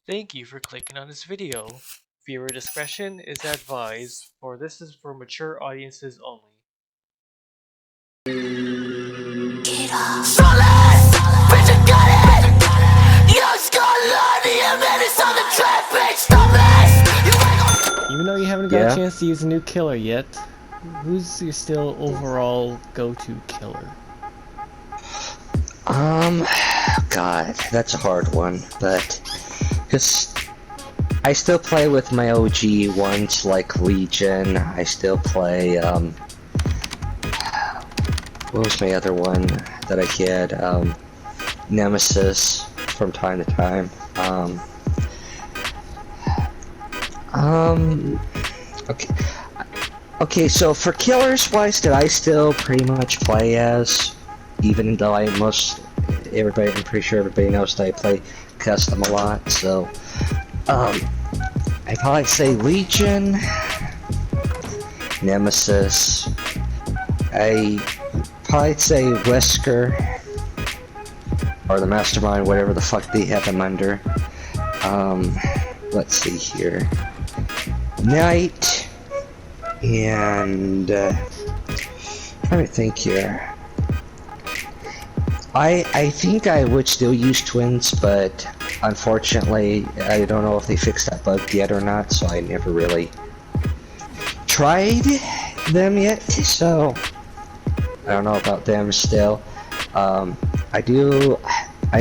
Thank you for clicking on this video. Viewer discretion is advised, for this is for mature audiences only. Even though you haven't got a chance to use a new killer yet, who's your still overall go-to killer? God, that's a hard one, but because I still play with my OG ones like Legion. I still play what was my other one that I had? Nemesis from time to time. Okay, so for killers wise, that I still pretty much play as, even though I'm pretty sure everybody knows that I play custom a lot, so, I'd probably say Legion, Nemesis, I probably say Wesker, or the Mastermind, whatever the fuck they have him under. Let's see here. Knight, and, trying to think here. I think I would still use twins, but unfortunately, I don't know if they fixed that bug yet or not, so I never really tried them yet, so I don't know about them still. I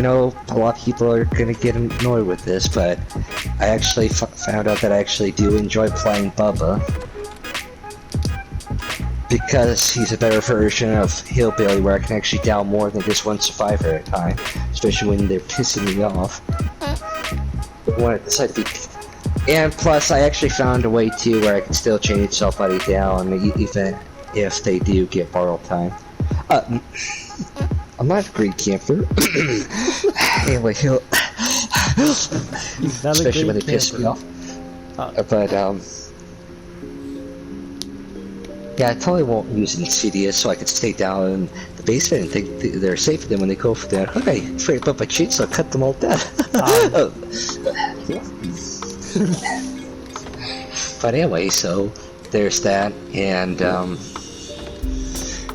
know a lot of people are gonna get annoyed with this, but I actually found out that I actually do enjoy playing Bubba, because he's a better version of Hillbilly, where I can actually down more than just one survivor at a time, especially when they're pissing me off. And plus, I actually found a way too where I can still change somebody down, even if they do get borrowed time. I'm not a great camper. Anyway, especially when they piss me off. But yeah, I totally won't use Insidious, so I can stay down in the basement and think they're safe. Then when they go for that, okay, afraid about my cheats, so I'll cut them all down. But anyway, so there's that, and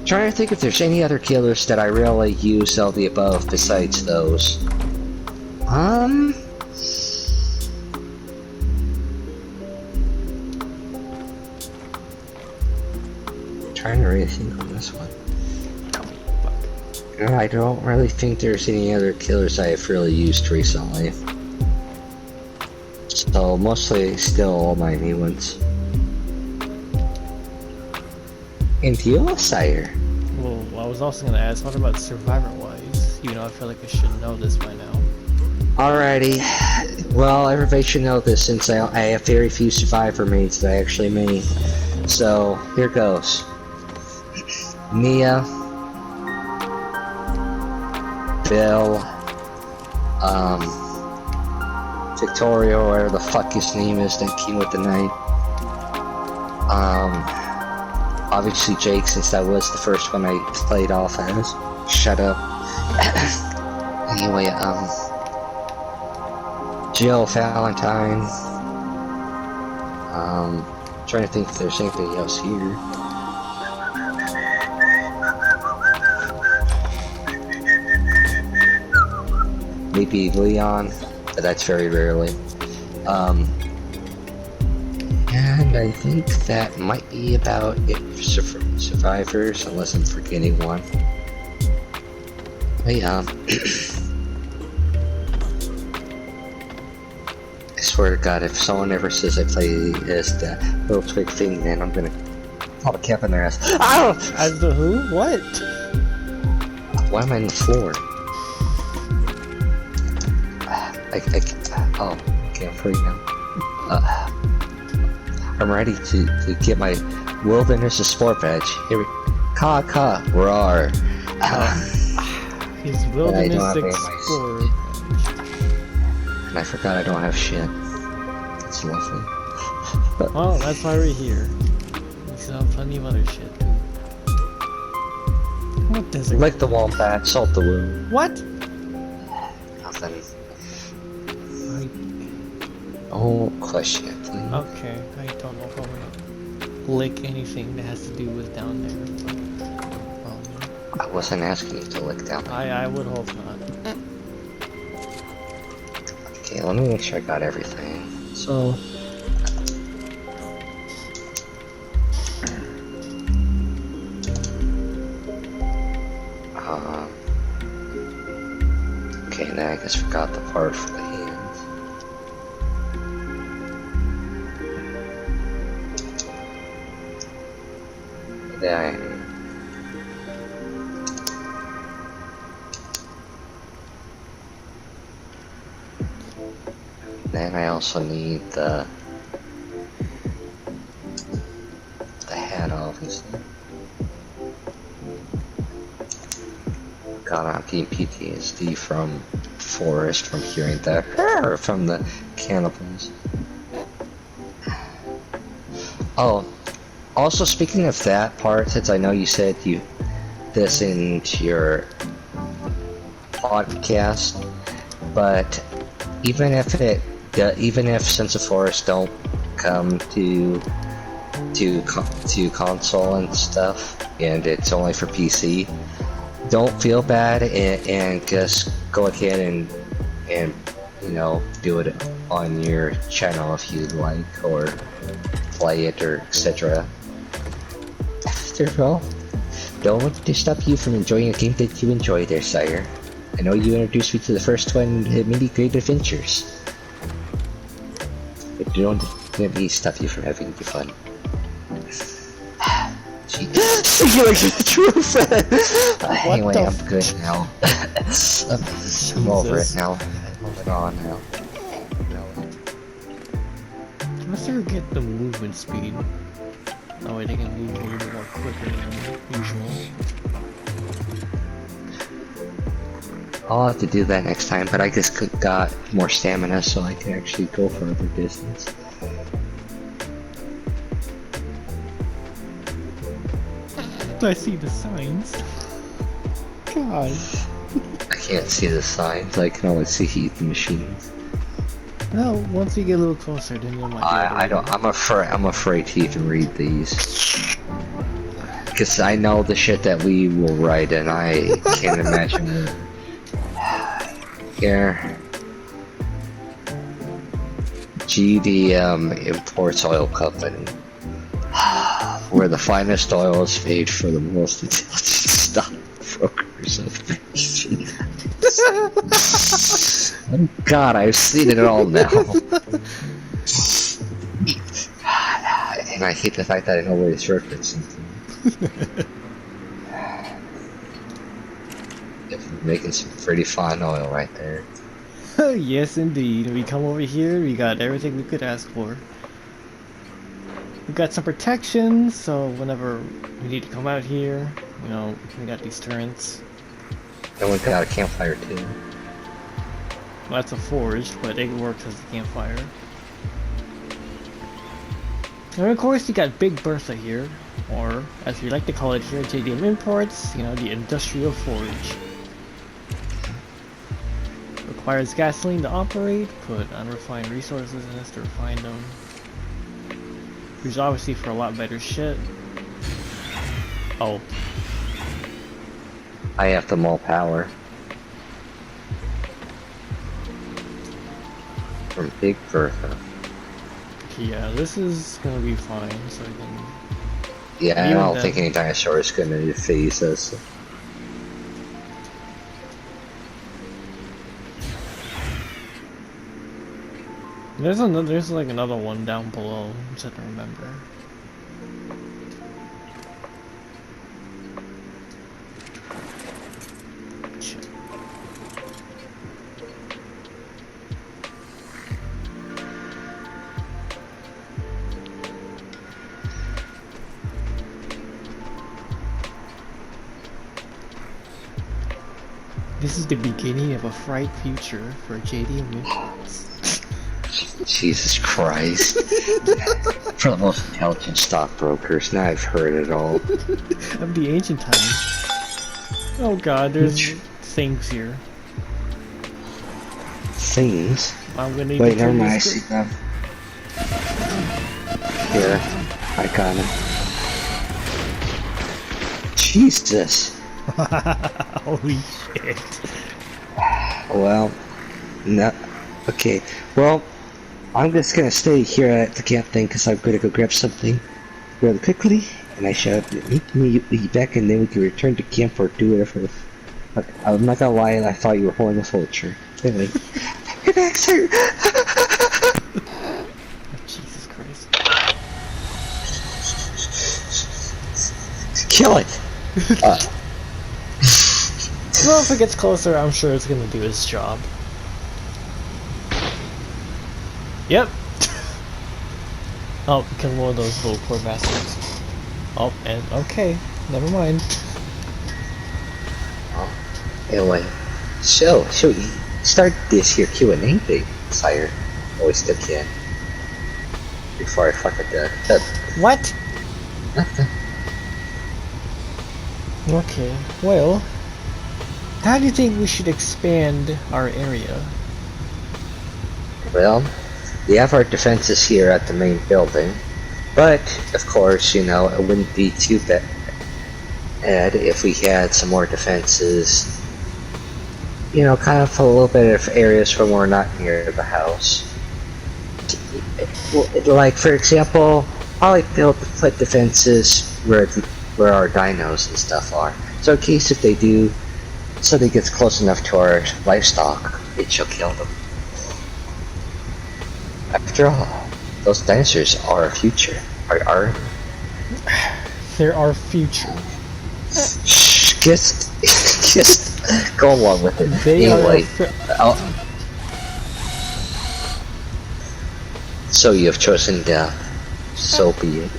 trying to think if there's any other killers that I really use all the above besides those. Trying to really think on this one. No, I don't really think there's any other killers I have really used recently. So mostly still all my new ones. And you, sire? Well, I was also gonna ask, what about survivor-wise? You know, I feel like I should know this by now. Alrighty. Well, everybody should know this since I have very few survivor mates that I actually made. So, here goes. Mia, Bill, Victoria, or whatever the fuck his name is that came with the night. Obviously Jake, since that was the first one I played off as. Shut up. Anyway, Jill, Valentine. Trying to think if there's anything else here. Maybe Leon, but that's very rarely. And I think that might be about it for survivors, unless I'm forgetting one. But yeah, I swear to God, if someone ever says I play as the little twig thing, then I'm gonna pop a cap in their ass. Ow! As the who? What? Why am I on the floor? Oh, okay, I'm free now. I'm ready to get my Wilderness of Sport badge. Here we Ka, roar. His Wilderness Explorer. And I forgot I don't have shit. That's lovely. Well, that's why we're here. We still have plenty of other shit. What does it? Like the wombat, salt the wound. What? Nothing. Don't question it, please. Okay, I don't know if I'm gonna lick anything that has to do with down there. I wasn't asking you to lick down there. I would hope not. Okay, let me make sure I got everything. So... okay, then I guess forgot the part for the hands. Then... then I also need the hat, obviously. God, I'm getting PTSD from Forest, from hearing that from the cannibals. Oh, also speaking of that part, since I know you said you this into your podcast, but even if Sons of Forest don't come to console and stuff, and it's only for PC, don't feel bad and just go ahead and you know, do it on your channel if you'd like, or play it, or etc. After all, don't let it stop you from enjoying a game that you enjoy there, sire. I know you introduced me to the first one, many great adventures, but don't let me stop you from having fun. You like the truth. Anyway, I'm good now. I'm over it now. I'm moving on now. Let's ever get the movement speed. That way they can move a little bit more quicker than usual. I'll have to do that next time, but I just got more stamina so I can actually go further distance. I see the signs. God. I can't see the signs, I can only see the machines. Well, once we get a little closer, then you might I'm afraid to even read these. Because I know the shit that we will write, and I can't imagine. Here. JDM Imports Oil Company. Where the finest oil is made for the most intelligent stockbrokers of oh God, I've seen it all now. And I hate the fact that I know where it's referencing to. We're making some pretty fine oil right there. Yes, indeed. We come over here, we got everything we could ask for. We got some protection, so whenever we need to come out here, you know, we got these turrets. And we got a campfire too. Well, that's a forge, but it works as a campfire. And of course, you got Big Bertha here, or as we like to call it here, JDM Imports, you know, the industrial forge. Requires gasoline to operate, put unrefined resources in this to refine them. Which is obviously for a lot better shit. Oh. I have the mole power. From Big Bertha. Yeah, this is gonna be fine, so I can... Yeah, I don't think any dinosaur is gonna phase us. There's like another one down below, I just have to remember. Shit. This is the beginning of a bright future for JDM Imports. Jesus Christ. For the most intelligent stockbrokers, now I've heard it all. Of the ancient times. Oh god, there's things here. Things? I'm gonna need Wait, to never turn mind, I this see them. Here, I got him. Jesus. Holy shit. Well, no. Okay. Well, I'm just gonna stay here at the camp thing because I'm gonna go grab something really quickly, and I shall meet me back, and then we can return to camp or do whatever. But I'm not gonna lie, I thought you were holding a vulture. Anyway, your back's hurt. Oh, Jesus Christ. Kill it. Well, if it gets closer, I'm sure it's gonna do its job. Yep. Oh, kill one of those little poor bastards. Oh, and okay, never mind. Anyway, so should we start this here Q&A thing, sire? Oh, we still can. Before I fuck with that. What? Nothing. Okay, well, how do you think we should expand our area? Well, we have our defenses here at the main building, but of course, you know, it wouldn't be too bad if we had some more defenses. You know, kind of a little bit of areas where we're not near the house. Like, for example, I like to put defenses where our dinos and stuff are. So in case if they do, something gets close enough to our livestock, it shall kill them. After all, those dinosaurs are our future. They're our future. Shh, just go along with it. They anyway, are so you have chosen death. So be it.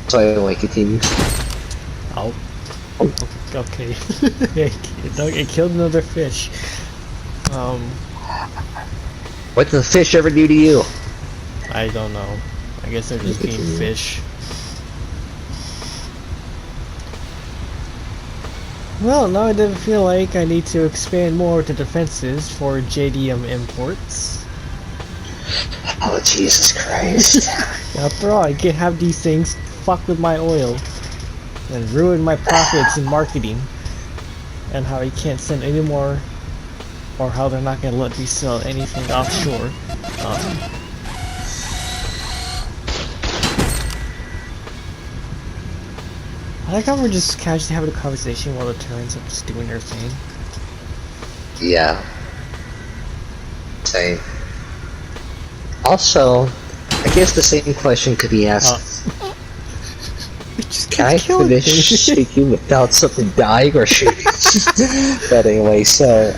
So anyway, continue. Oh. Okay. It killed another fish. What does the fish ever do to you? I don't know. I guess they're just being fish. Well, now I do feel like I need to expand more to defenses for JDM Imports. Oh, Jesus Christ. After all, I can't have these things fuck with my oil and ruin my profits in marketing, and how I can't send any more, or how they're not gonna let me sell anything offshore. I like how we're just casually having a conversation while the turns are just doing their thing. Yeah. Same. Also, I guess the same question could be asked. Can I finish speaking without something dying or shooting? But anyway, so,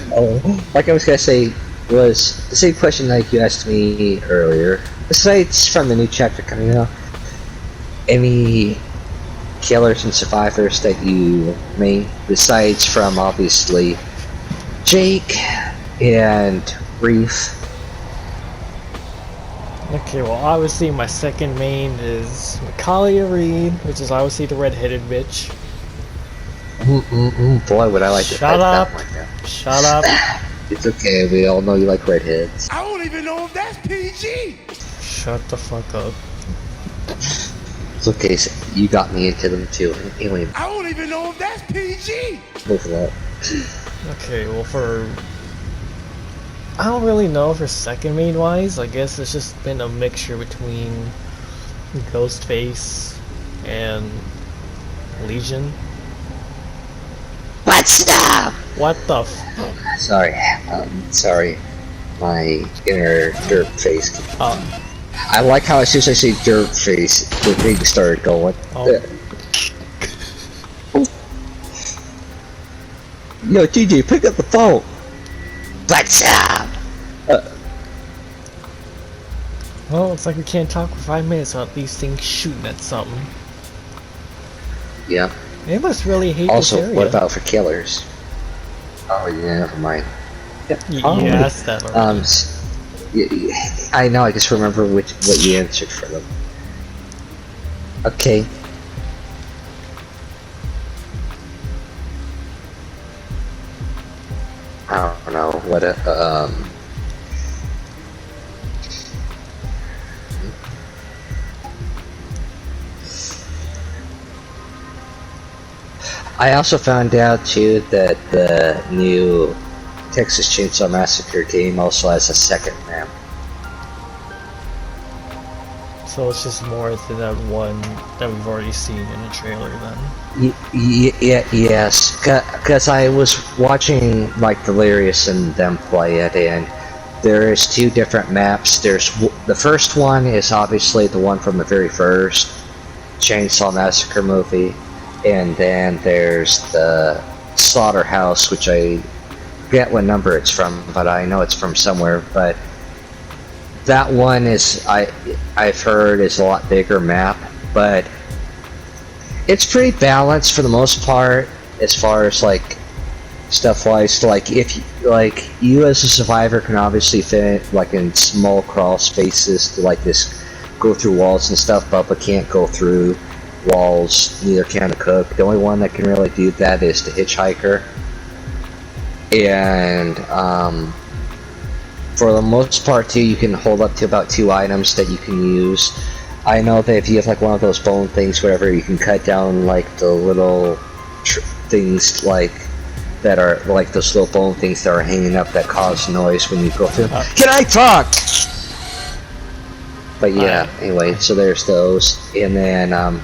like I was gonna say, was the same question like you asked me earlier. Besides from the new chapter coming out, any killers and survivors that you may, besides from obviously Jake and Reef? Okay, well obviously my second main is Macaulay Reed, which is obviously the red-headed bitch. Boy, would I like to Shut up! that one now. Shut up! It's okay, we all know you like redheads. I don't even know if that's PG. Shut the fuck up. It's okay, so you got me into them too. Anyway, I don't even know if that's PG. moving up. Okay, well for... I don't really know for second main wise. I guess it's just been a mixture between Ghostface and Legion. What's up? What the f... Sorry. My inner dirt face. Oh. I like how as soon as I say dirt face, the thing started going. Oh. Yo, TJ, pick up the phone. What's up? Well, it's like we can't talk for 5 minutes without these things shooting at something. Yeah. They must really hate Also, this area. what about for killers? Oh yeah, never mind. Yeah. You asked that already. I know. I just remember what you answered for them. Okay. I don't know what I also found out too that the new Texas Chainsaw Massacre game also has a second map. So it's just more than that one that we've already seen in the trailer then. Yes, because I was watching like Delirious and them play it, and there's two different maps. There's the first one is obviously the one from the very first Chainsaw Massacre movie, and then there's the Slaughterhouse, which I forget what number it's from, but I know it's from somewhere. But that one is I've heard is a lot bigger map, but it's pretty balanced for the most part as far as like stuff wise. Like if you as a survivor can obviously fit like in small crawl spaces to like this go through walls and stuff, but can't go through walls, neither can the cook. The only one that can really do that is the hitchhiker. And for the most part too, you can hold up to about 2 items that you can use. I know that if you have like one of those bone things, whatever, you can cut down like the little things like that are like those little bone things that are hanging up that cause noise when you go through. Can I talk? But yeah, anyway, so there's those. And then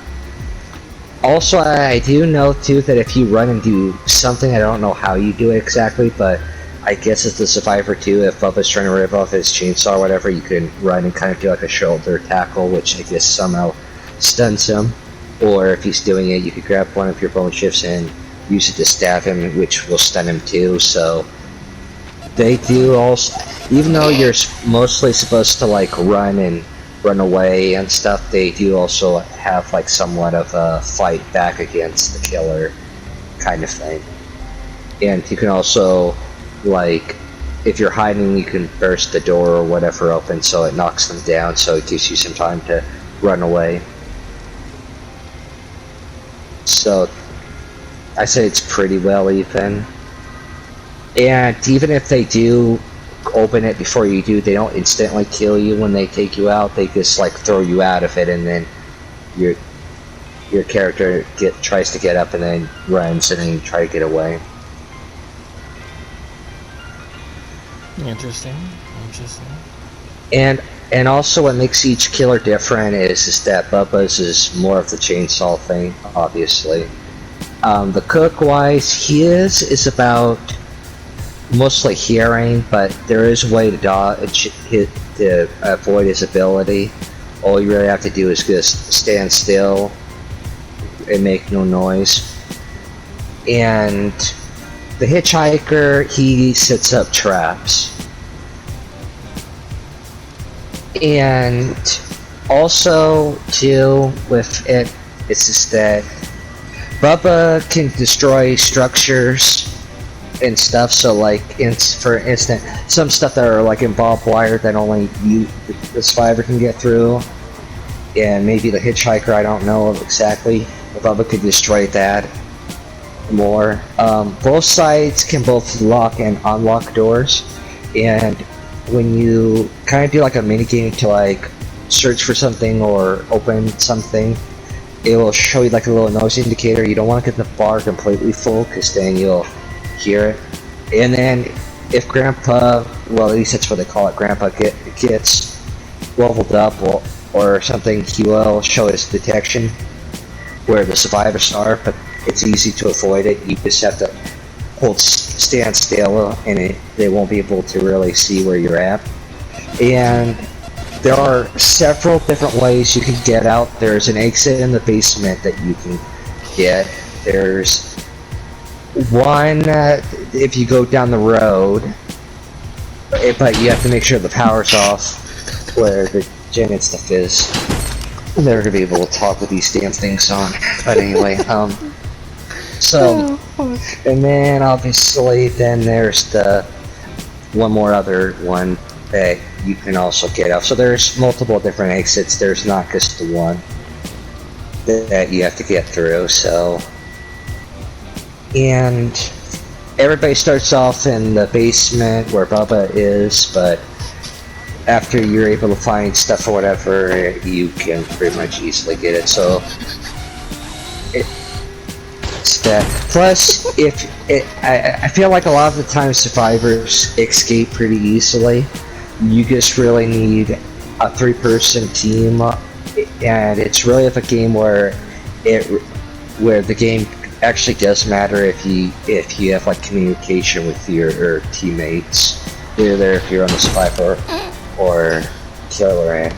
also I do know too that if you run and do something, I don't know how you do it exactly, but I guess as the survivor too, if Bubba's trying to rip off his chainsaw or whatever, you can run and kind of do like a shoulder tackle, which I guess somehow stuns him. Or if he's doing it, you could grab one of your bone shifts and use it to stab him, which will stun him too. So they do also, even though you're mostly supposed to like run away and stuff, they do also have like somewhat of a fight back against the killer kind of thing. And you can also, like, if you're hiding, you can burst the door or whatever open so it knocks them down, so it gives you some time to run away. So I say it's pretty well even. And even if they do open it before you do, they don't instantly kill you when they take you out. They just like throw you out of it, and then your character tries to get up and then runs, and then you try to get away. Interesting. And also what makes each killer different is that Bubba's is more of the chainsaw thing, obviously. The cook wise, his is about mostly hearing, but there is a way to dodge to avoid his ability. All you really have to do is just stand still and make no noise. And the hitchhiker, he sets up traps. And also, too, with it, it's just that Bubba can destroy structures and stuff, so like, for instance, some stuff that are like in barbed wire that only the survivor can get through, and maybe the hitchhiker, I don't know exactly, Bubba could destroy that more. Both sides can both lock and unlock doors, and when you kind of do like a mini game to like search for something or open something, it will show you like a little noise indicator. You don't want to get the bar completely full, because then you'll hear it. And then if Grandpa, well, at least that's what they call it, Grandpa gets leveled up or something, he will show his detection where the survivors are, but it's easy to avoid it. You just have to stand still, and they won't be able to really see where you're at. And there are several different ways you can get out. There's an exit in the basement that you can get. There's one if you go down the road, but you have to make sure the power's off where the Janet stuff is. I'm never gonna be able to talk with these damn things on. But anyway, so, and then obviously then there's the one more other one that you can also get out. So there's multiple different exits. There's not just the one that you have to get through. So, and everybody starts off in the basement where Bubba is, but after you're able to find stuff or whatever, you can pretty much easily get it. So It's that. Plus, I feel like a lot of the time survivors escape pretty easily. You just really need a 3-person team, and it's really a game where the game actually does matter if you have like communication with your teammates, either if you're on the survivor or killer end.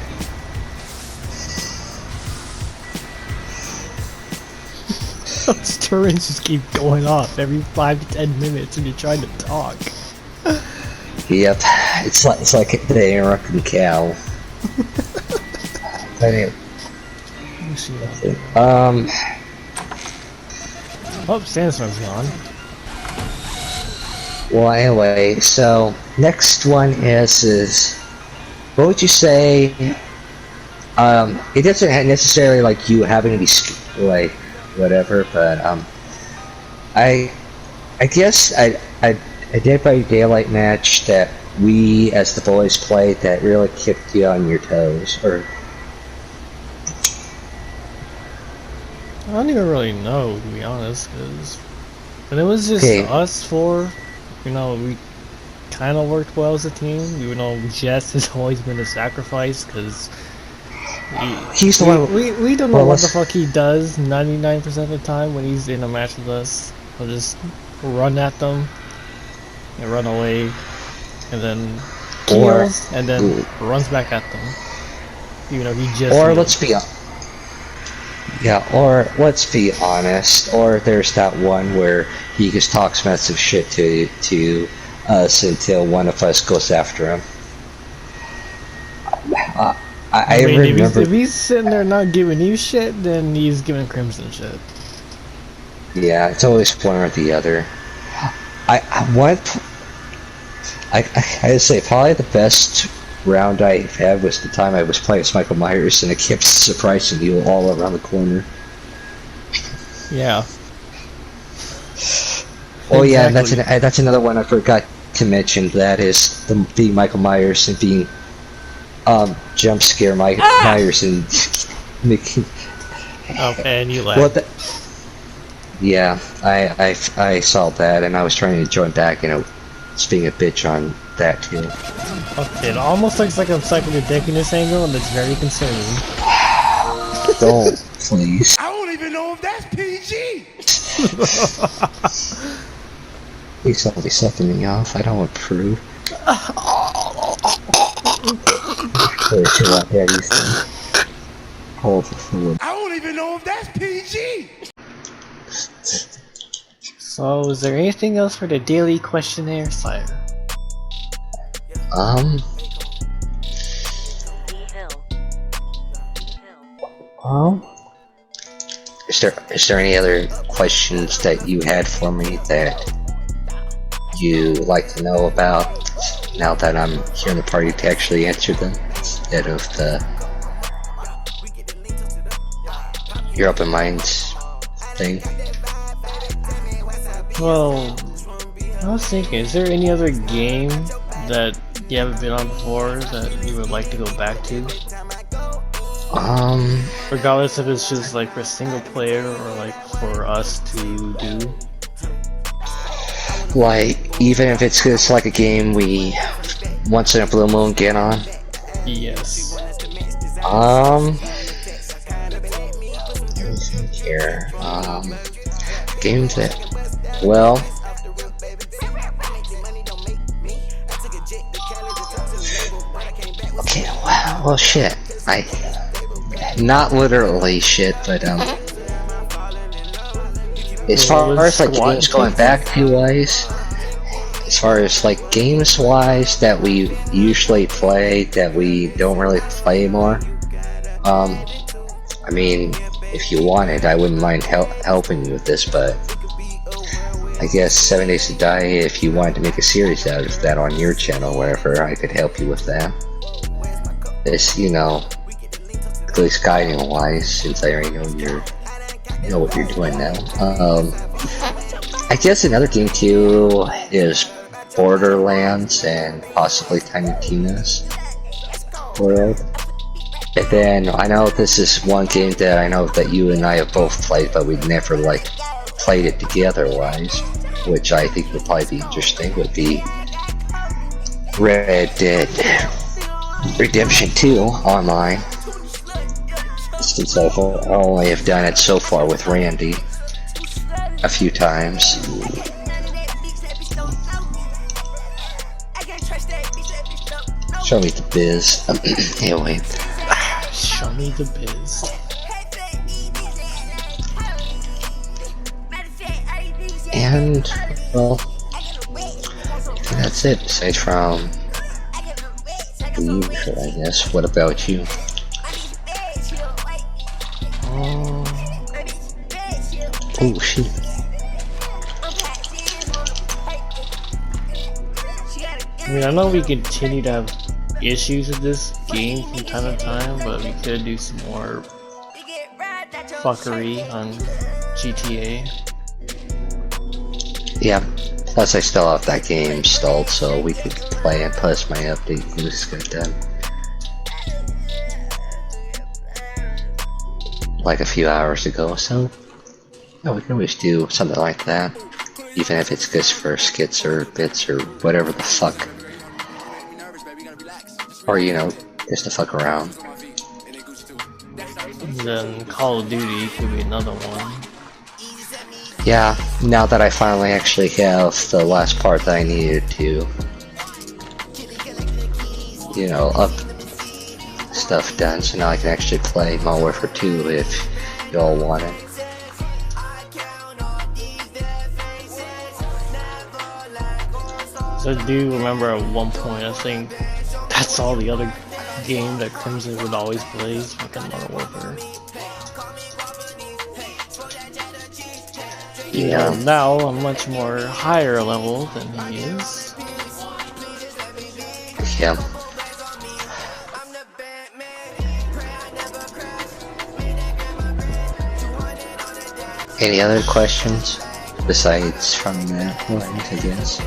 Those turrets just keep going off every 5 to 10 minutes when you're trying to talk. Yep, it's like the interrupting cow. But anyway, oh, Sandstorm's gone. well, anyway, so next one is what would you say? It doesn't necessarily like you having to be like whatever, but I guess a Dead by Daylight match that we as the boys played that really kept you on your toes, or I don't even really know, to be honest, because when it was just us four, you know, we kind of worked well as a team. Even though Jess has always been a sacrifice, because he's the one. We don't know what the fuck he does 99% of the time when he's in a match with us. He'll just run at them and run away, and then kills, and then runs back at them. Even though he just. Or let's be honest. Or there's that one where he just talks massive shit to us until one of us goes after him. I mean, remember. If he's sitting there not giving you shit, then he's giving Crimson shit. Yeah, it's always one or the other. I'd say probably the best round I had was the time I was playing as Michael Myers and I kept surprising you all around the corner. Yeah. Oh exactly. Yeah, that's another one I forgot to mention. That is being Michael Myers and being jump scare Myers and making. Oh, and you laughed. Yeah, I saw that and I was trying to join back and it's being a bitch on that too. Okay, it almost looks like I'm sucking your dick in this angle, and it's very concerning. Don't, please. I don't even know if that's PG. Please don't be sucking me off. I don't approve. Hold the food. I don't even know if that's PG. So, is there anything else for the daily questionnaire, sire? Well, is there any other questions that you had for me that you like to know about now that I'm here in the party to actually answer them instead of your open mind thing? Well, I was thinking, is there any other game that you haven't been on before that you would like to go back to? Regardless if it's just like for single player or like for us to do. Like, even if it's just like a game we once in a blue moon get on? Yes. Let me think here. Games that, well, okay, well shit, not literally shit, but as far as like games going back to wise, as far as like games wise that we usually play that we don't really play anymore, I mean, if you wanted, I wouldn't mind helping you with this, but I guess 7 Days to Die, if you wanted to make a series out of that on your channel or whatever, I could help you with that. It's, you know, at least guiding wise, since I already know what you're doing now. I guess another game too is Borderlands and possibly Tiny Tina's World. And then I know this is one game that I know that you and I have both played, but we never like played it together-wise, which I think would probably be interesting, would be Red Dead Redemption 2 online. Since I only have done it so far with Randy a few times. Show me the biz. Anyway. Show me the biz. And, well, that's it, aside from the usual, I guess. What about you? Oh, shit. I mean, I know we continue to have issues with this game from time to time, but we could do some more fuckery on GTA. Yeah, plus I still have that game installed, so we could play it, plus my update when this got done. Like a few hours ago, so yeah, we can always do something like that. Even if it's just for skits or bits or whatever the fuck. Or, you know, just to fuck around. Then Call of Duty could be another one. Yeah, now that I finally actually have the last part that I needed to, you know, up stuff done, so now I can actually play Modern Warfare 2 if y'all want it. So I do remember at one point, I think that's all the other game that Crimson would always play is fucking Modern Warfare. You know, now I'm much more higher level than he is. Yeah. Any other questions besides from that one, I guess?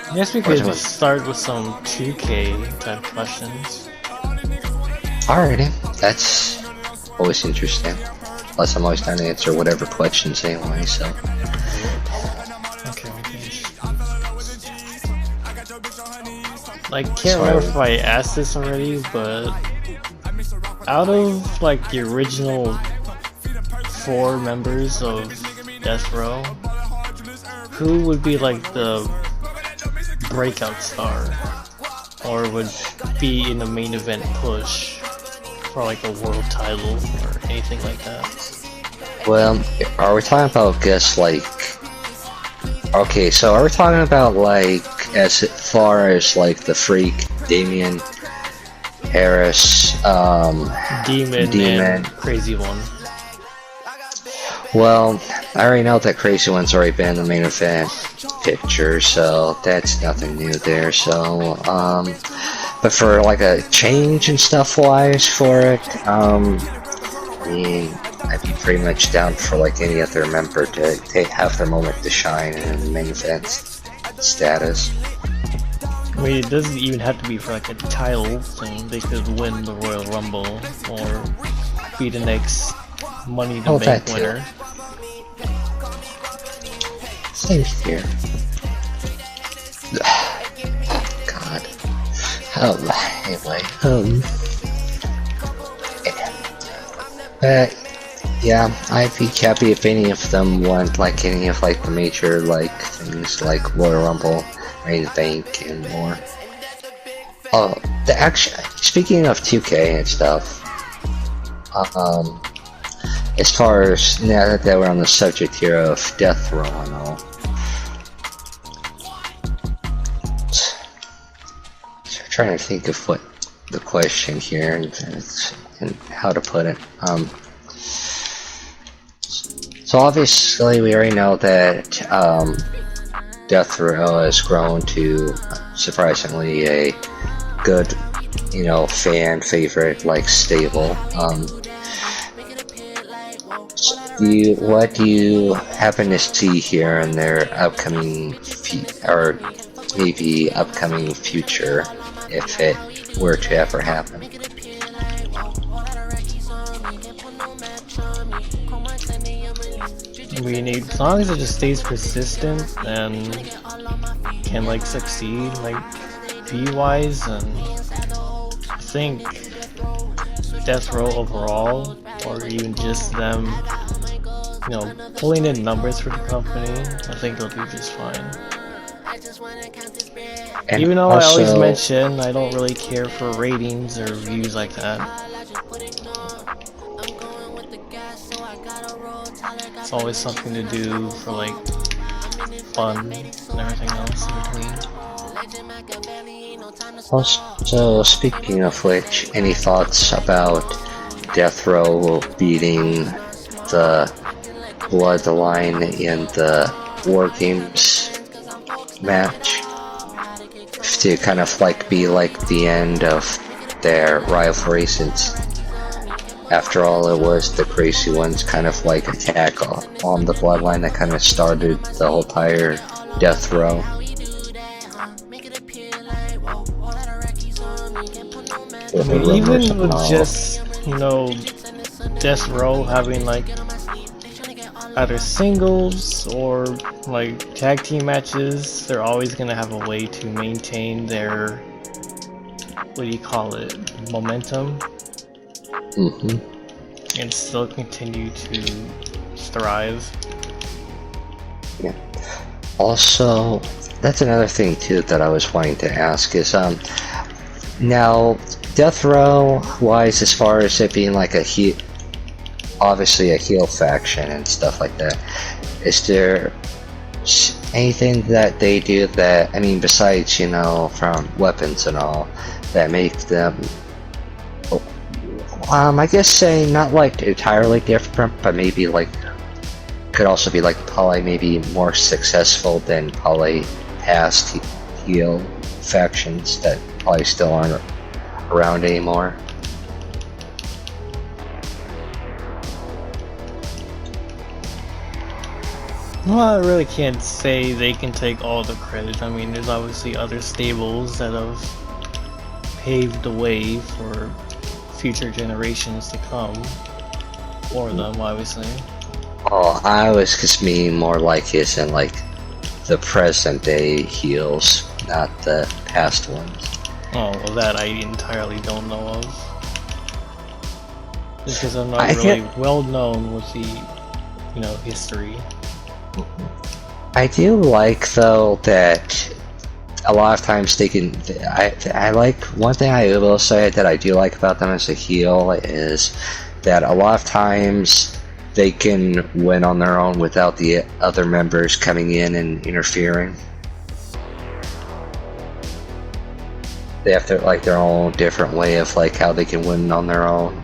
I guess we could just start with some 2K type questions. Alrighty, that's always interesting. Plus, I'm always trying to answer whatever questions anyway, so. Okay. Like, can't remember if I asked this already, but out of like the original 4 members of Death Row, who would be like the breakout star, or would be in the main event push for like a world title or anything like that? Well, are we talking about guess like? Okay, so are we talking about like as far as like the Freak, Damien, Harris, Demon, and Crazy One? Well, I already know that Crazy One's already been in the main event picture, so that's nothing new there. So, but for like a change and stuff wise for it, I mean, I'd be pretty much down for like any other member to have their moment to shine in the main event status. I mean, it doesn't even have to be for like a title, so they could win the Royal Rumble or be the next Money to Bank winner. Same here. God. Anyway, yeah, I'd be happy if any of them want like any of like the major like things like Royal Rumble, Money in the Bank, and more. Oh, speaking of 2K and stuff, as far as now that we're on the subject here of Death Row and all, so I'm trying to think of what the question here and how to put it. So obviously we already know that Death Row has grown to surprisingly a good, you know, fan favorite, like stable. What do you happen to see here in their upcoming or maybe upcoming future, if it were to ever happen. We need, as long as it just stays persistent and can like succeed like V-wise, and I think Death Row overall, or even just them, you know, pulling in numbers for the company, I think it'll be just fine. And even though also, I always mention I don't really care for ratings or views like that. It's always something to do for like fun and everything else in between. also, speaking of which, any thoughts about Death Row beating the Bloodline in the War Games match to kind of like be like the end of their rivalry, since after all it was the Crazy Ones kind of like attack on the Bloodline that kind of started the whole entire Death Row. I mean, even with just, you know, Death Row having like either singles or like tag team matches, they're always gonna have a way to maintain their, what do you call it, momentum, and still continue to thrive. Yeah. Also, that's another thing too that I was wanting to ask is now Death Row wise, as far as it being like a obviously a heel faction and stuff like that, is there anything that they do that, I mean, besides, you know, from weapons and all, that make them, I guess say not like entirely different, but maybe like could also be like probably maybe more successful than probably past heel factions that probably still aren't around anymore? Well, I really can't say they can take all the credit. I mean, there's obviously other stables that have paved the way for future generations to come for them, obviously. Oh, I was just meaning more like as in like the present day heels, not the past ones. Oh, well, that I entirely don't know of. Just because I'm not really well known with the, you know, history. I do like though that a lot of times they can. I like one thing I will say that I do like about them as a heel is that a lot of times they can win on their own without the other members coming in and interfering. They have like their own different way of like how they can win on their own.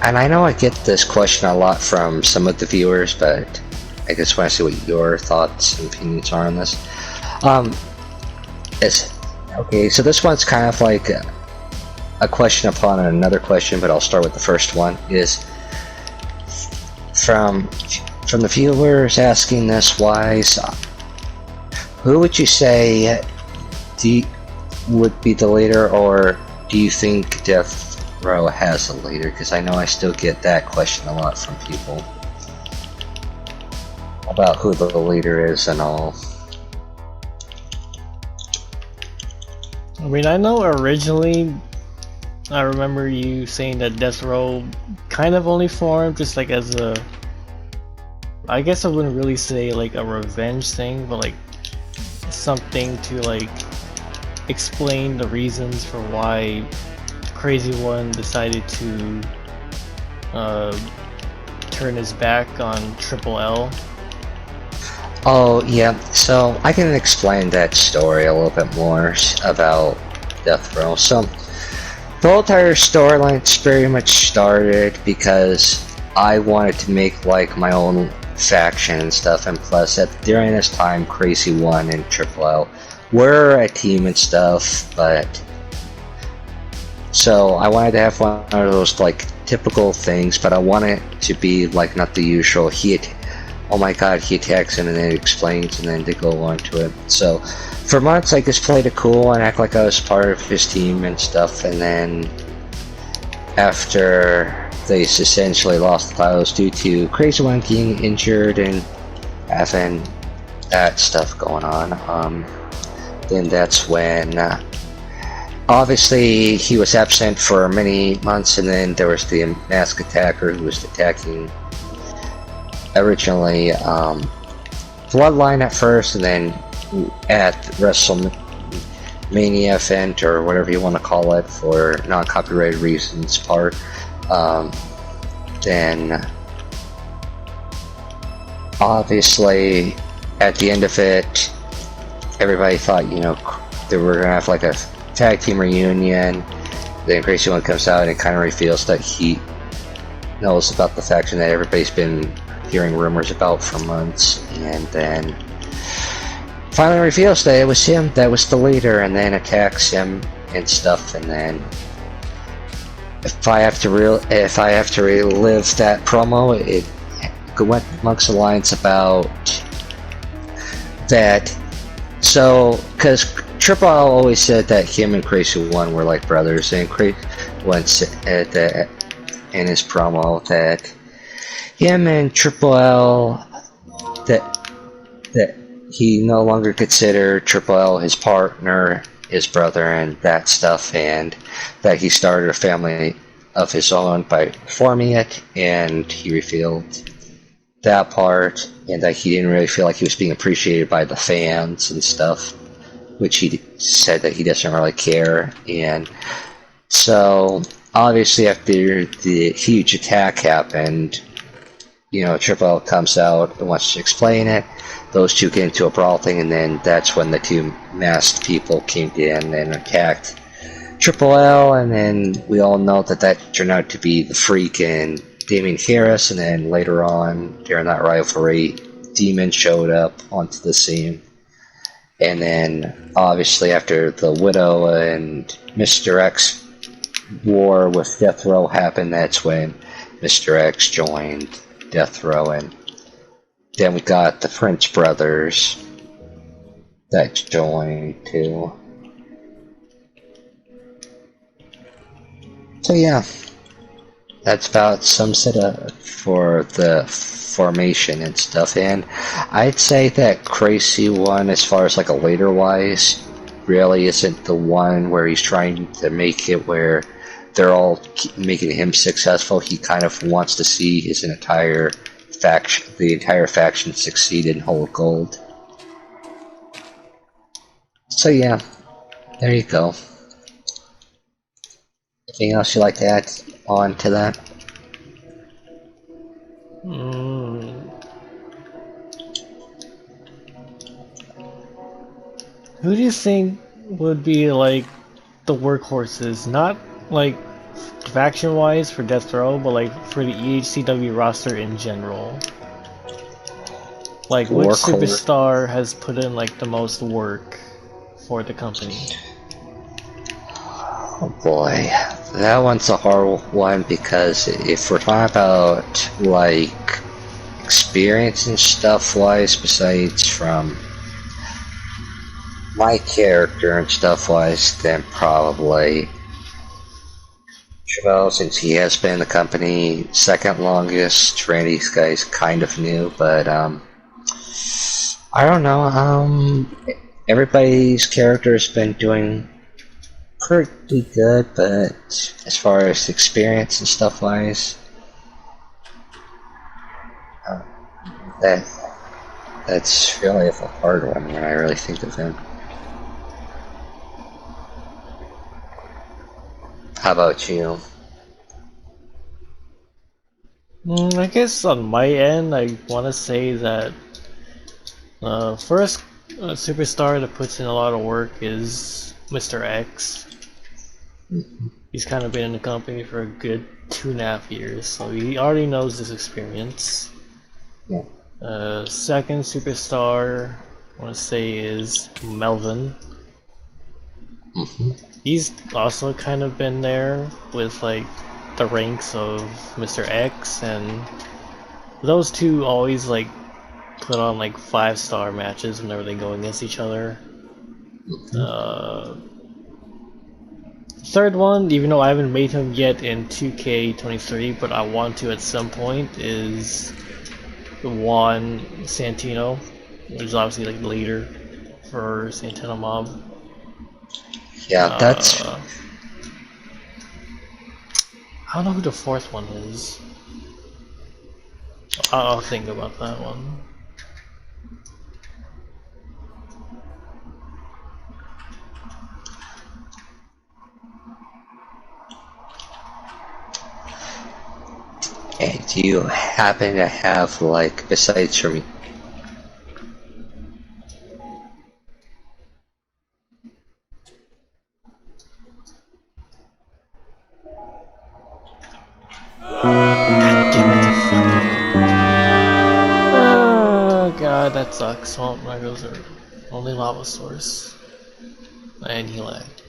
And I know I get this question a lot from some of the viewers, but I just want to see what your thoughts and opinions are on this. Okay, so this one's kind of like a question upon another question, but I'll start with the first one. Is from the viewers asking this wise, who would you say would be the leader, or do you think Death Row has a leader? Because I know I still get that question a lot from people about who the leader is and all. I mean, I know originally, I remember you saying that Death Row kind of only formed just like as a, I guess I wouldn't really say like a revenge thing, but like something to like explain the reasons for why Crazy One decided to turn his back on Triple L. Oh yeah, so I can explain that story a little bit more about Death Row. So the whole entire storyline very much started because I wanted to make like my own faction and stuff, and plus during this time Crazy One and Triple L were a team and stuff, but so I wanted to have one of those like typical things, but I wanted it to be like not the usual oh my god, he attacks him, and then it explains, and then they go on to it. So, for months, I just played it cool and act like I was part of his team and stuff, and then after they essentially lost the titles due to Crazy One getting injured and having that stuff going on, then that's when obviously he was absent for many months, and then there was the mask attacker who was attacking originally Bloodline at first, and then at WrestleMania event, or whatever you want to call it for non-copyrighted reasons part, then obviously at the end of it everybody thought, you know, they were gonna have like a tag team reunion. Then Crazy One comes out and kind of reveals that he knows about the faction that everybody's been hearing rumors about for months, and then finally reveals that it was him that was the leader, and then attacks him and stuff. And then if I have to relive that promo, it went amongst the lines about that. So, because Triple L always said that him and Crazy One were like brothers, and Crazy One said that in his promo that him and Triple L, that he no longer considered Triple L his partner, his brother, and that stuff, and that he started a family of his own by forming it, and he revealed that part, and that he didn't really feel like he was being appreciated by the fans and stuff, which he said that he doesn't really care. And so obviously after the huge attack happened, you know, Triple L comes out and wants to explain it. Those two get into a brawl thing, and then that's when the two masked people came in and attacked Triple L, and then we all know that that turned out to be the Freak and Damien Harris, and then later on during that rivalry, Demon showed up onto the scene. And then obviously after the Widow and Mr. X war with Death Row happened, that's when Mr. X joined Death Row, and then we got the Prince brothers that joined too. So yeah, that's about sums it up for the formation and stuff. And I'd say that Crazy One, as far as like a later wise, really isn't the one where he's trying to make it where they're all making him successful. He kind of wants to see his entire faction, the entire faction, succeed and hold gold. So yeah, there you go. Anything else you'd like to add on to that? Who do you think would be like the workhorses? Not like faction wise for Death Row, but like for the EHCW roster in general. Like which superstar has put in like the most work for the company? Oh boy, that one's a hard one, because if we're talking about like experience and stuff wise, besides from my character and stuff wise, then probably Chevelle, since he has been in the company second longest. Randy's guy's kind of new, but I don't know. Everybody's character has been doing pretty good, but as far as experience and stuff wise, that's really a hard one when I really think of him. How about you? I guess on my end, I want to say that first superstar that puts in a lot of work is Mr. X. He's kind of been in the company for a good 2.5 years, so he already knows this experience. Yeah. Second superstar I want to say is Melvin. He's also kind of been there with like the ranks of Mr. X, and those two always like put on like 5-star matches whenever they go against each other. Third one, even though I haven't made him yet in 2K23, but I want to at some point, is Juan Santino, which is obviously like the leader for Santino Mob. Yeah, that's... I don't know who the fourth one is. I'll think about that one. Hey, do you happen to have, like, besides from... Oh god, that sucks. Swamp Meadows are only lava source. And he lagged.